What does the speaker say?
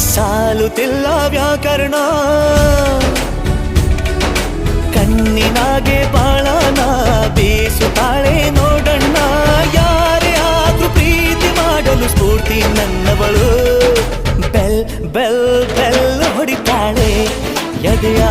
ಸಾಲುತ್ತಿಲ್ಲ ವ್ಯಾಕರಣ ಕಣ್ಣಿನಾಗೆ ಬಾಳನ ಬೀಸುತ್ತಾಳೆ ನೋಡಣ್ಣ ಯಾರೇ ಆದ್ರೂ ಪ್ರೀತಿ ಮಾಡಲು ಸ್ಫೂರ್ತಿ ನನ್ನವಳು ಬೆಲ್ ಬೆಲ್ ಬೆಲ್ ಹೊಡಿತಾಳೆ ಎದೆಯ